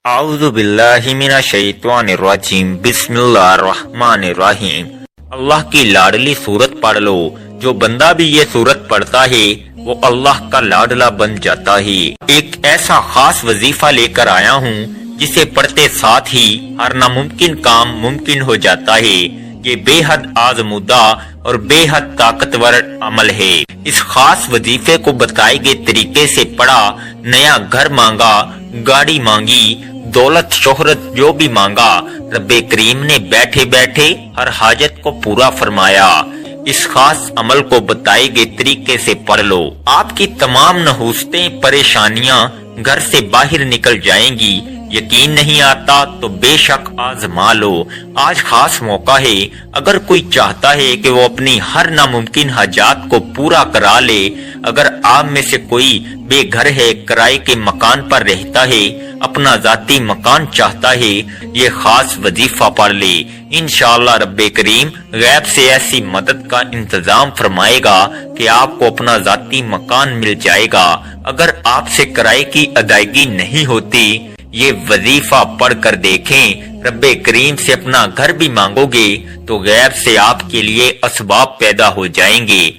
اعوذ باللہ من الشیطان الرجیم بسم اللہ الرحمن الرحیم۔ اللہ کی لاڈلی سورت پڑھ لو، جو بندہ بھی یہ سورت پڑھتا ہے وہ اللہ کا لاڈلا بن جاتا ہے۔ ایک ایسا خاص وظیفہ لے کر آیا ہوں جسے پڑھتے ساتھ ہی ہر ناممکن کام ممکن ہو جاتا ہے۔ یہ بے حد آزمودہ اور بے حد طاقتور عمل ہے۔ اس خاص وظیفے کو بتائے گئے طریقے سے پڑھا، نیا گھر مانگا، گاڑی مانگی، دولت شہرت جو بھی مانگا، رب کریم نے بیٹھے بیٹھے ہر حاجت کو پورا فرمایا۔ اس خاص عمل کو بتائے گئے طریقے سے پڑھ لو، آپ کی تمام نحوستیں پریشانیاں گھر سے باہر نکل جائیں گی۔ یقین نہیں آتا تو بے شک آزما لو۔ آج خاص موقع ہے، اگر کوئی چاہتا ہے کہ وہ اپنی ہر ناممکن حاجات کو پورا کرا لے، اگر آپ میں سے کوئی بے گھر ہے، کرائے کے مکان پر رہتا ہے، اپنا ذاتی مکان چاہتا ہے، یہ خاص وظیفہ پڑھ لے، انشاءاللہ رب کریم غیب سے ایسی مدد کا انتظام فرمائے گا کہ آپ کو اپنا ذاتی مکان مل جائے گا۔ اگر آپ سے کرائے کی ادائیگی نہیں ہوتی، یہ وظیفہ پڑھ کر دیکھیں، رب کریم سے اپنا گھر بھی مانگو گے تو غیب سے آپ کے لیے اسباب پیدا ہو جائیں گے۔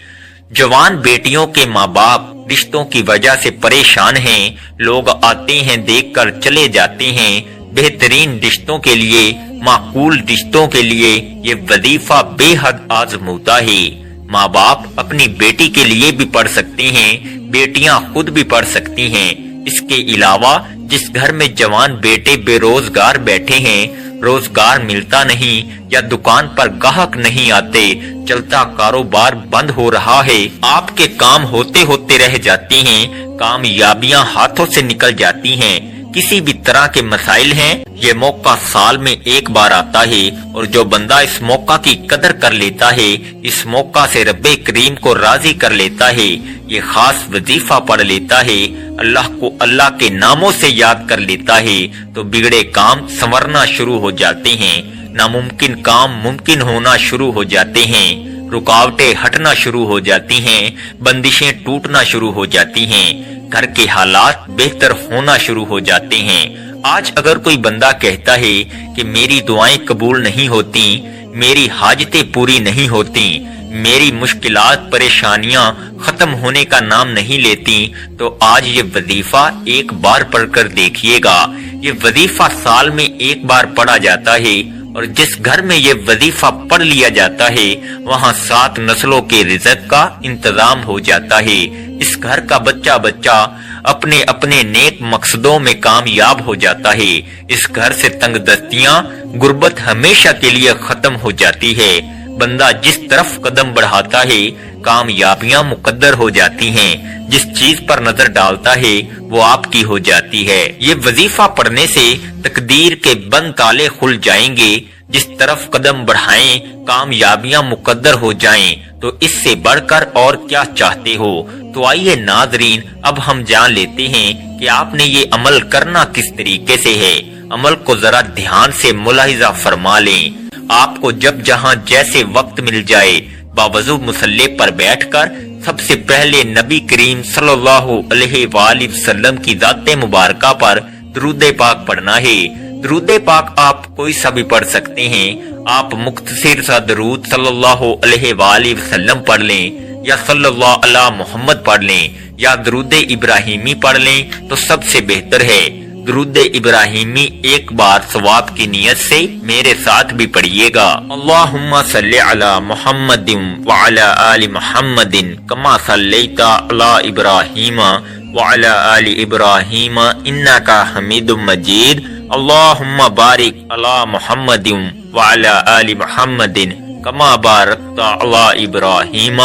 جوان بیٹیوں کے ماں باپ رشتوں کی وجہ سے پریشان ہیں، لوگ آتے ہیں دیکھ کر چلے جاتے ہیں۔ بہترین رشتوں کے لیے، معقول رشتوں کے لیے یہ وظیفہ بے حد آزمودہ ہے۔ ماں باپ اپنی بیٹی کے لیے بھی پڑھ سکتے ہیں، بیٹیاں خود بھی پڑھ سکتی ہیں۔ اس کے علاوہ جس گھر میں جوان بیٹے بے روزگار بیٹھے ہیں، روزگار ملتا نہیں یا دکان پر گاہک نہیں آتے، چلتا کاروبار بند ہو رہا ہے، آپ کے کام ہوتے ہوتے رہ جاتے ہیں، کامیابیاں ہاتھوں سے نکل جاتی ہیں، کسی بھی طرح کے مسائل ہیں، یہ موقع سال میں ایک بار آتا ہے، اور جو بندہ اس موقع کی قدر کر لیتا ہے، اس موقع سے رب کریم کو راضی کر لیتا ہے، یہ خاص وظیفہ پڑھ لیتا ہے، اللہ کو اللہ کے ناموں سے یاد کر لیتا ہے، تو بگڑے کام سنورنا شروع ہو جاتے ہیں، ناممکن کام ممکن ہونا شروع ہو جاتے ہیں، رکاوٹیں ہٹنا شروع ہو جاتی ہیں، بندشیں ٹوٹنا شروع ہو جاتی ہیں، گھر کے حالات بہتر ہونا شروع ہو جاتے ہیں۔ آج اگر کوئی بندہ کہتا ہے کہ میری دعائیں قبول نہیں ہوتی، میری حاجتیں پوری نہیں ہوتی، میری مشکلات پریشانیاں ختم ہونے کا نام نہیں لیتی، تو آج یہ وظیفہ ایک بار پڑھ کر دیکھیے گا۔ یہ وظیفہ سال میں ایک بار پڑھا جاتا ہے، اور جس گھر میں یہ وظیفہ پڑھ لیا جاتا ہے وہاں 7 نسلوں کے رزق کا انتظام ہو جاتا ہے۔ اس گھر کا بچہ بچہ اپنے اپنے نیک مقصدوں میں کامیاب ہو جاتا ہے۔ اس گھر سے تنگ دستیاں، غربت ہمیشہ کے لیے ختم ہو جاتی ہے۔ بندہ جس طرف قدم بڑھاتا ہے کامیابیاں مقدر ہو جاتی ہیں، جس چیز پر نظر ڈالتا ہے وہ آپ کی ہو جاتی ہے۔ یہ وظیفہ پڑھنے سے تقدیر کے بند تالے کھل جائیں گے، جس طرف قدم بڑھائیں کامیابیاں مقدر ہو جائیں، تو اس سے بڑھ کر اور کیا چاہتے ہو؟ تو آئیے ناظرین، اب ہم جان لیتے ہیں کہ آپ نے یہ عمل کرنا کس طریقے سے ہے۔ عمل کو ذرا دھیان سے ملاحظہ فرما لیں۔ آپ کو جب جہاں جیسے وقت مل جائے، باوضو مصلی پر بیٹھ کر سب سے پہلے نبی کریم صلی اللہ علیہ وآلہ وسلم کی ذات مبارکہ پر درود پاک پڑھنا ہے۔ درود پاک آپ کوئی سا بھی پڑھ سکتے ہیں، آپ مختصر سا درود صلی اللہ علیہ وآلہ وسلم پڑھ لیں، یا صلی اللہ علی محمد پڑھ لیں، یا درود ابراہیمی پڑھ لیں تو سب سے بہتر ہے۔ درود ابراہیمی ایک بار ثواب کی نیت سے میرے ساتھ بھی پڑھیے گا۔ اللہم صلی علی محمد وعلی آل محمد کما صلیت علی ابراہیم وعلی آل ابراہیم انکا حمید مجید۔ اللہم بارک علی محمد وعلی آل محمد کما بارکت علی ابراہیم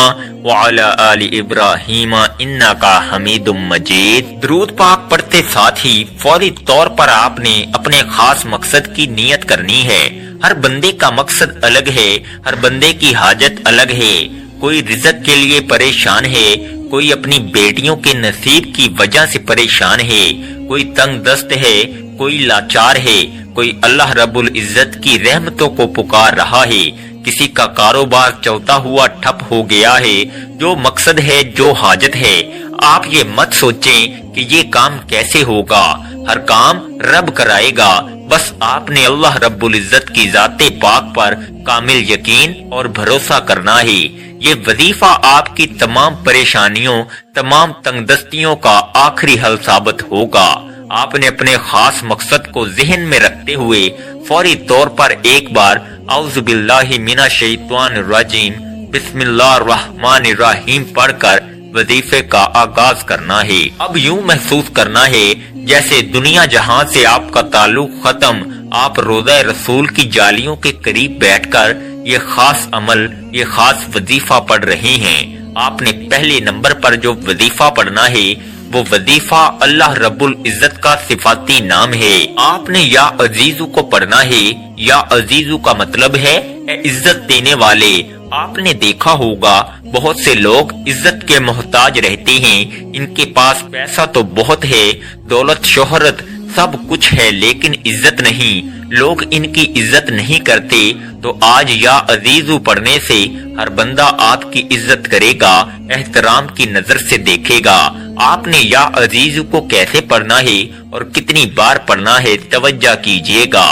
وعلی آل ابراہیم انکا حمید مجید۔ درود پاک پڑھتے ساتھ ہی فوری طور پر آپ نے اپنے خاص مقصد کی نیت کرنی ہے۔ ہر بندے کا مقصد الگ ہے، ہر بندے کی حاجت الگ ہے۔ کوئی رزق کے لیے پریشان ہے، کوئی اپنی بیٹیوں کے نصیب کی وجہ سے پریشان ہے، کوئی تنگ دست ہے، کوئی لاچار ہے، کوئی اللہ رب العزت کی رحمتوں کو پکار رہا ہے، کسی کا کاروبار چلتا ہوا ٹھپ ہو گیا ہے۔ جو مقصد ہے، جو حاجت ہے، آپ یہ مت سوچیں کہ یہ کام کیسے ہوگا، ہر کام رب کرائے گا، بس آپ نے اللہ رب العزت کی ذات پاک پر کامل یقین اور بھروسہ کرنا ہے۔ یہ وظیفہ آپ کی تمام پریشانیوں، تمام تنگ دستیوں کا آخری حل ثابت ہوگا۔ آپ نے اپنے خاص مقصد کو ذہن میں رکھتے ہوئے فوری طور پر ایک بار اعوذ باللہ من الشیطان الرجیم بسم اللہ الرحمن الرحیم پڑھ کر وظیفے کا آغاز کرنا ہے۔ اب یوں محسوس کرنا ہے جیسے دنیا جہاں سے آپ کا تعلق ختم، آپ روضہ رسول کی جالیوں کے قریب بیٹھ کر یہ خاص عمل، یہ خاص وظیفہ پڑھ رہے ہیں۔ آپ نے پہلے نمبر پر جو وظیفہ پڑھنا ہے وہ وظیفہ اللہ رب العزت کا صفاتی نام ہے۔ آپ نے یا عزیزو کو پڑھنا ہے۔ یا عزیزو کا مطلب ہے اے عزت دینے والے۔ آپ نے دیکھا ہوگا بہت سے لوگ عزت کے محتاج رہتے ہیں، ان کے پاس پیسہ تو بہت ہے، دولت شہرت سب کچھ ہے، لیکن عزت نہیں، لوگ ان کی عزت نہیں کرتے۔ تو آج یا عزیزو پڑھنے سے ہر بندہ آپ کی عزت کرے گا، احترام کی نظر سے دیکھے گا۔ آپ نے یا عزیزو کو کیسے پڑھنا ہے اور کتنی بار پڑھنا ہے توجہ کیجئے گا۔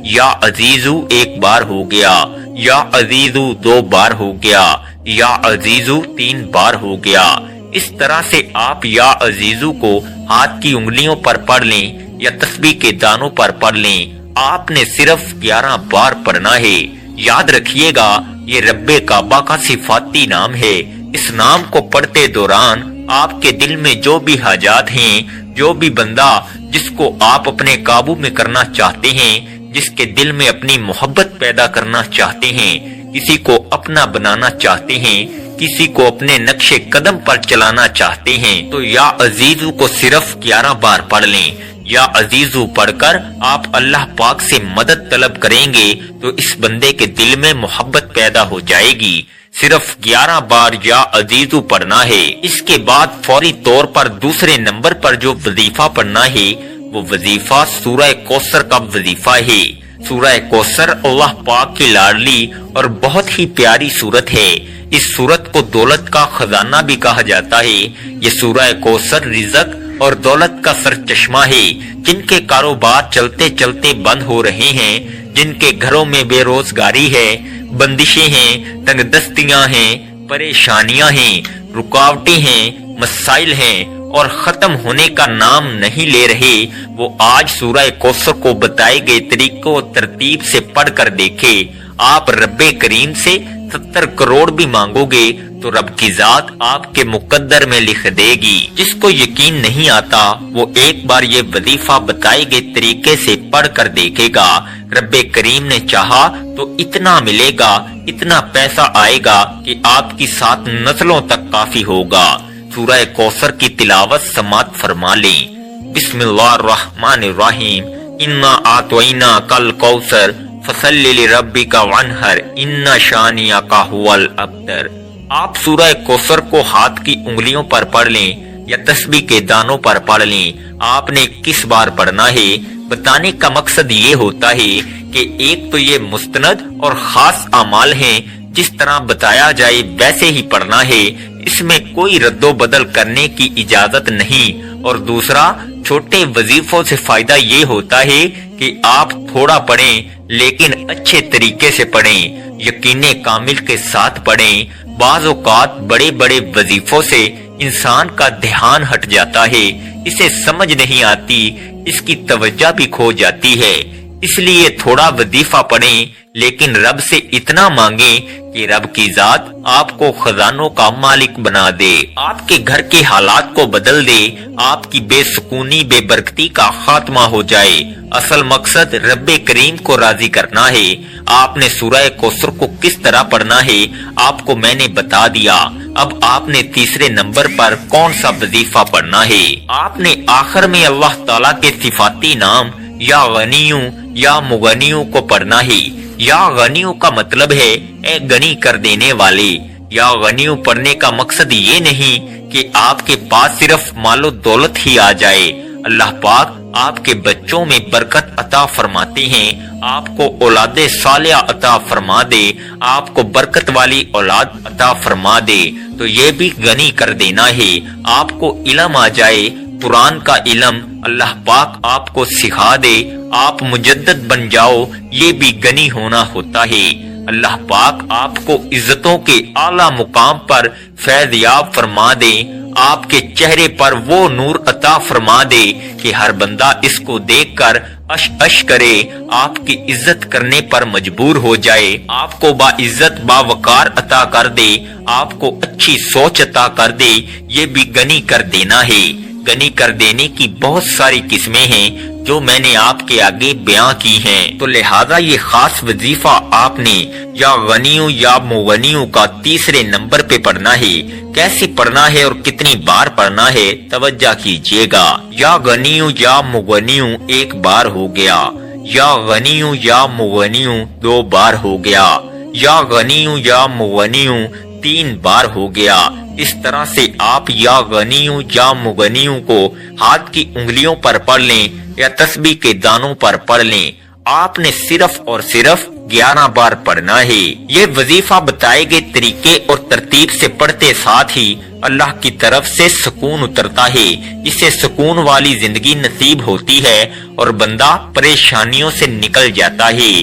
یا عزیزو ایک بار ہو گیا، یا عزیزو 2 بار ہو گیا، یا عزیزو 3 بار ہو گیا۔ اس طرح سے آپ یا عزیزو کو ہاتھ کی انگلیوں پر پڑھ لیں یا تسبیح کے دانوں پر پڑھ لیں۔ آپ نے صرف 11 بار پڑھنا ہے۔ یاد رکھیے گا یہ رب کعبہ کا صفاتی نام ہے۔ اس نام کو پڑھتے دوران آپ کے دل میں جو بھی حاجات ہیں، جو بھی بندہ جس کو آپ اپنے قابو میں کرنا چاہتے ہیں، جس کے دل میں اپنی محبت پیدا کرنا چاہتے ہیں، کسی کو اپنا بنانا چاہتے ہیں، کسی کو اپنے نقش قدم پر چلانا چاہتے ہیں، تو یا عزیزو کو صرف 11 بار پڑھ لیں۔ یا عزیزو پڑھ کر آپ اللہ پاک سے مدد طلب کریں گے تو اس بندے کے دل میں محبت پیدا ہو جائے گی۔ صرف 11 بار یا عزیزو پڑھنا ہے۔ اس کے بعد فوری طور پر دوسرے نمبر پر جو وظیفہ پڑھنا ہے وہ وظیفہ سورہ کوثر کا وظیفہ ہے۔ سورہ کوثر اللہ پاک کی لاڈلی اور بہت ہی پیاری سورت ہے۔ اس سورت کو دولت کا خزانہ بھی کہا جاتا ہے۔ یہ سورہ کوثر رزق اور دولت کا سرچشمہ ہے۔ جن کے کاروبار چلتے چلتے بند ہو رہے ہیں، جن کے گھروں میں بے روزگاری ہے، بندشیں ہیں، تنگ دستیاں ہیں، پریشانیاں ہیں، رکاوٹیں ہیں، مسائل ہیں اور ختم ہونے کا نام نہیں لے رہے، وہ آج سورہ کوثر کو بتائے گئے طریقوں و ترتیب سے پڑھ کر دیکھے۔ آپ رب کریم سے 70 کروڑ بھی مانگو گے تو رب کی ذات آپ کے مقدر میں لکھ دے گی۔ جس کو یقین نہیں آتا وہ ایک بار یہ وظیفہ بتائے گئے طریقے سے پڑھ کر دیکھے گا۔ رب کریم نے چاہا تو اتنا ملے گا، اتنا پیسہ آئے گا کہ آپ کی 7 نسلوں تک کافی ہوگا۔ سورہ کوثر کی تلاوت سماعت فرما لیں۔ بسم اللہ الرحمن الرحیم۔ انا اعطیناک الکوثر فصلی لربک وانحر ان شانئک ھو الابتر۔ آپ سورہ کوثر کو ہاتھ کی انگلیوں پر پڑھ لیں یا تسبیح کے دانوں پر پڑھ لیں۔ آپ نے کس بار پڑھنا ہے بتانے کا مقصد یہ ہوتا ہے کہ ایک تو یہ مستند اور خاص اعمال ہیں، جس طرح بتایا جائے ویسے ہی پڑھنا ہے، اس میں کوئی رد و بدل کرنے کی اجازت نہیں، اور دوسرا چھوٹے وظیفوں سے فائدہ یہ ہوتا ہے کہ آپ تھوڑا پڑھیں لیکن اچھے طریقے سے پڑھیں، یقین کامل کے ساتھ پڑھیں۔ بعض اوقات بڑے بڑے وظیفوں سے انسان کا دھیان ہٹ جاتا ہے، اسے سمجھ نہیں آتی، اس کی توجہ بھی کھو جاتی ہے۔ اس لیے تھوڑا وظیفہ پڑھیں لیکن رب سے اتنا مانگیں کہ رب کی ذات آپ کو خزانوں کا مالک بنا دے، آپ کے گھر کے حالات کو بدل دے، آپ کی بے سکونی بے برکتی کا خاتمہ ہو جائے۔ اصل مقصد رب کریم کو راضی کرنا ہے۔ آپ نے سورہ کوثر کو کس طرح پڑھنا ہے آپ کو میں نے بتا دیا۔ اب آپ نے تیسرے نمبر پر کون سا وظیفہ پڑھنا ہے؟ آپ نے آخر میں اللہ تعالیٰ کے صفاتی نام یا غنیوں یا مغنیوں کو پڑھنا ہے۔ یا غنیوں کا مطلب ہے اے غنی کر دینے والے۔ یا غنیوں پڑھنے کا مقصد یہ نہیں کہ آپ کے پاس صرف مال و دولت ہی آ جائے۔ اللہ پاک آپ کے بچوں میں برکت عطا فرماتے ہیں، آپ کو اولاد صالحہ عطا فرما دے، آپ کو برکت والی اولاد عطا فرما دے، تو یہ بھی غنی کر دینا ہے۔ آپ کو علم آ جائے، قرآن کا علم اللہ پاک آپ کو سکھا دے، آپ مجدد بن جاؤ، یہ بھی غنی ہونا ہوتا ہے۔ اللہ پاک آپ کو عزتوں کے اعلیٰ مقام پر فیض یاب فرما دے، آپ کے چہرے پر وہ نور عطا فرما دے کہ ہر بندہ اس کو دیکھ کر اش اش کرے، آپ کی عزت کرنے پر مجبور ہو جائے، آپ کو با عزت با وقار عطا کر دے، آپ کو اچھی سوچ عطا کر دے، یہ بھی غنی کر دینا ہے۔ غنی کر دینے کی بہت ساری قسمیں ہیں جو میں نے آپ کے آگے بیان کی ہیں، تو لہذا یہ خاص وظیفہ آپ نے یا غنیوں یا مغنیوں کا تیسرے نمبر پہ پڑھنا ہے۔ کیسے پڑھنا ہے اور کتنی بار پڑھنا ہے توجہ کیجئے گا۔ یا غنیوں یا مغنیوں ایک بار ہو گیا، یا غنیوں یا مغنیوں دو بار ہو گیا، یا غنیوں یا مغنیوں تین بار ہو گیا۔ اس طرح سے آپ یا غنیوں یا مغنیوں کو ہاتھ کی انگلیوں پر پڑھ لیں یا تسبیح کے دانوں پر پڑھ لیں، آپ نے صرف اور صرف 11 بار پڑھنا ہے۔ یہ وظیفہ بتائے گئے طریقے اور ترتیب سے پڑھتے ساتھ ہی اللہ کی طرف سے سکون اترتا ہے، اسے سکون والی زندگی نصیب ہوتی ہے اور بندہ پریشانیوں سے نکل جاتا ہے،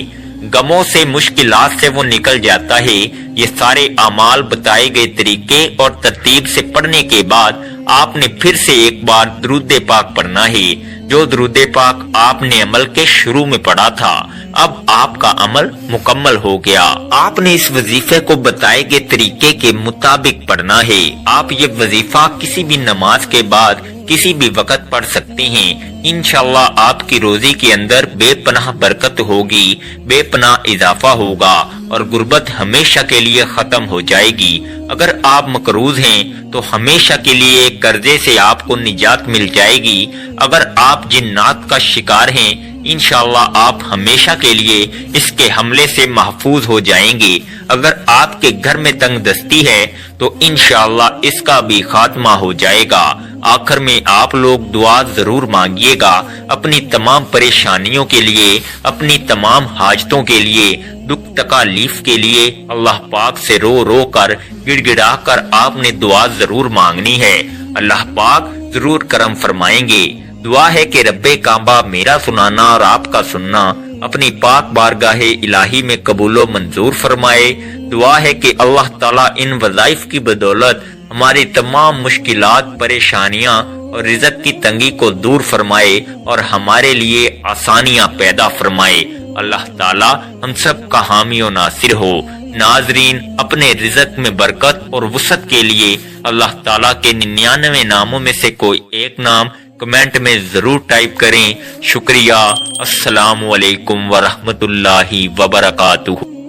غموں سے مشکلات سے وہ نکل جاتا ہے۔ یہ سارے اعمال بتائے گئے طریقے اور ترتیب سے پڑھنے کے بعد آپ نے پھر سے ایک بار درود پاک پڑھنا ہے، جو درود پاک آپ نے عمل کے شروع میں پڑھا تھا۔ اب آپ کا عمل مکمل ہو گیا۔ آپ نے اس وظیفے کو بتائے گئے طریقے کے مطابق پڑھنا ہے۔ آپ یہ وظیفہ کسی بھی نماز کے بعد کسی بھی وقت پڑھ سکتے ہیں۔ انشاءاللہ آپ کی روزی کے اندر بے پناہ برکت ہوگی، بے پناہ اضافہ ہوگا اور غربت ہمیشہ کے لیے ختم ہو جائے گی۔ اگر آپ مقروض ہیں تو ہمیشہ کے لیے قرضے سے آپ کو نجات مل جائے گی۔ اگر آپ جنات کا شکار ہیں انشاءاللہ آپ ہمیشہ کے لیے اس کے حملے سے محفوظ ہو جائیں گے۔ اگر آپ کے گھر میں تنگ دستی ہے تو انشاءاللہ اس کا بھی خاتمہ ہو جائے گا۔ آخر میں آپ لوگ دعا ضرور مانگیے گا اپنی تمام پریشانیوں کے لیے، اپنی تمام حاجتوں کے لیے، دکھ تکالیف کے لیے۔ اللہ پاک سے رو رو کر گڑ گڑا کر آپ نے دعا ضرور مانگنی ہے، اللہ پاک ضرور کرم فرمائیں گے۔ دعا ہے کہ رب کعبہ میرا سنانا اور آپ کا سننا اپنی پاک بارگاہ الہی میں قبول و منظور فرمائے۔ دعا ہے کہ اللہ تعالیٰ ان وظائف کی بدولت ہماری تمام مشکلات، پریشانیاں اور رزق کی تنگی کو دور فرمائے اور ہمارے لیے آسانیاں پیدا فرمائے۔ اللہ تعالیٰ ہم سب کا حامی و ناصر ہو۔ ناظرین، اپنے رزق میں برکت اور وسعت کے لیے اللہ تعالیٰ کے 99 ناموں میں سے کوئی ایک نام کمنٹ میں ضرور ٹائپ کریں۔ شکریہ۔ السلام علیکم ورحمۃ اللہ وبرکاتہ۔